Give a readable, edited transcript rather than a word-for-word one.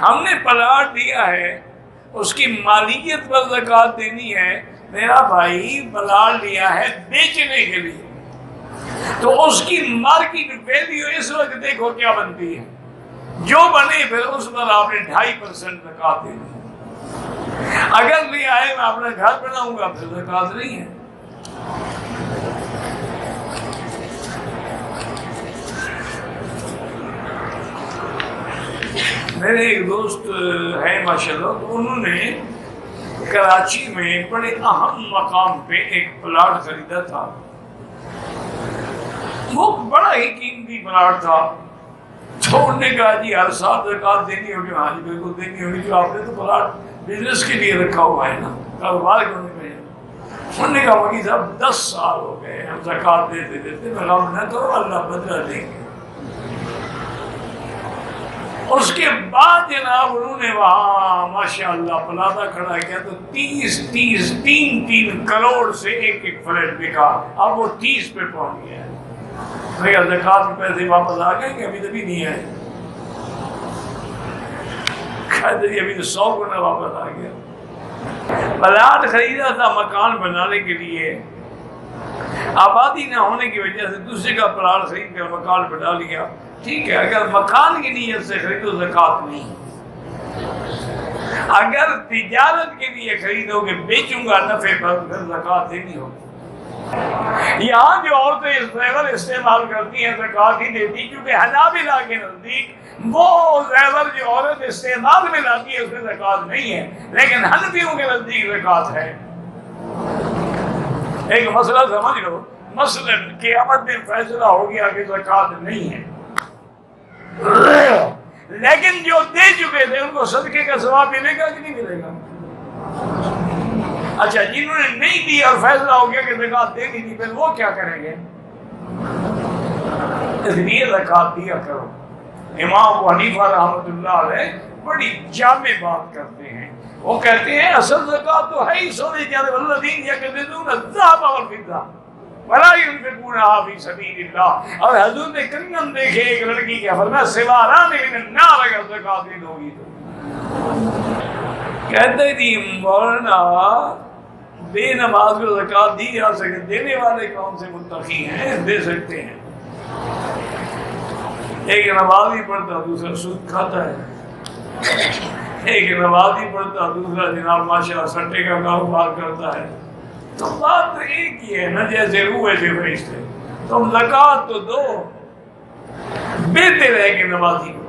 ہم نے پلاٹ دیا ہے، اس کی مالیت پر زکوٰۃ دینی ہے۔ میرا بھائی پلاٹ لیا ہے بیچنے کے لیے، تو اس کی مارکیٹ ویلیو اس وقت دیکھو کیا بنتی ہے، جو بنے پھر اس پر آپ نے 2.5% زکوٰۃ دینی ہے۔ اگر لے آئے میں اپنا گھر بناؤں گا پھر زکوٰۃ نہیں ہے۔ میرے ایک دوست ہیں ماشاءاللہ، تو انہوں نے کراچی میں بڑے اہم مقام پہ ایک پلاٹ خریدا تھا، وہ بڑا ہی قیمتی پلاٹ تھا۔ تو انہوں نے کہا جی ہر سال زکوٰۃ دینی ہوگی۔ ہاں جی بالکل دینی ہوگی، جو آپ نے تو پلاٹ بزنس کے لیے رکھا ہوا ہے نا، کاروبار کرنے میں۔ انہوں نے کہا وکیل صاحب 10 سال ہو گئے ہم زکوٰۃ دیتے دیتے، میں غم نہ کرو اللہ بدلہ دیں گے۔ اس کے بعد جناب انہوں نے وہاں ماشاءاللہ پلازہ کھڑا کیا تو 3 کروڑ سے ایک فلیٹ بکا۔ اب وہ 30 پہ پہنچ گیا ہے۔ زکوٰۃ کے پیسے واپس آ گئے کہ ابھی تبھی نہیں آئے؟ کہتے ہیں ابھی تو 100 گنا واپس آ گیا۔ پلاٹ خریدا تھا مکان بنانے کے لیے، آبادی نہ ہونے کی وجہ سے دوسرے کا پلاٹ خرید کر مکان بنا لیا۔ ٹھیک ہے، اگر مکان کی نیت سے خریدو زکوٰۃ نہیں، اگر تجارت کے لیے خریدو کہ بیچوں گا نفع پر، پھر زکوٰۃ دینی ہوگی۔ یہاں جو عورتیں اس زیور استعمال کرتی ہیں زکوٰۃ ہی دیتی، کیونکہ حنابلہ کے نزدیک وہ زیور جو عورت استعمال میں لاتی ہے اس میں زکوٰۃ نہیں ہے، لیکن حنفیوں کے نزدیک زکوٰۃ ہے۔ ایک مسئلہ سمجھ لو، مثلاً قیامت میں فیصلہ ہو گیا کہ زکوٰۃ نہیں ہے، لیکن جو دے چکے تھے ان کو صدقے کا ثواب ملے گا کہ نہیں ملے گا؟ اچھا، جنہوں نے نہیں دی اور فیصلہ ہو گیا کہ زکوٰۃ دینی تھی، پھر وہ کیا کریں گے؟ اس لیے زکوٰۃ دیا کرو۔ امام ابو حنیفہ رحمۃ اللہ علیہ بڑی جامع بات کرتے ہیں، وہ کہتے ہیں اصل زکوٰۃ تو ہے ہی سونے چاندی، والذین یکنزون الذهب والفضة ولا ينفقونها في سبيل الله۔ اور حضور نے کنگن دیکھے ایک لڑکی کے، فرمایا سواران من النار، اگر زکوٰۃ نہیں دو گی تو۔ کہتے تھی مولانا بے نماز کو زکوٰۃ دی جا سکے، دینے والے کون سے متقی ہیں دے سکتے ہیں؟ ایک نمازی پڑھتا دوسرا سود کھاتا ہے، ایک نمازی پڑھتا دوسرا جناب ماشاءاللہ سٹے کا کاروبار کرتا ہے۔ تو بات تو ایک ہی ہے نا، جیسے روح ایسے فرشتے۔ تم زکوٰۃ تو دو، بہتر ہے کہ نمازی کو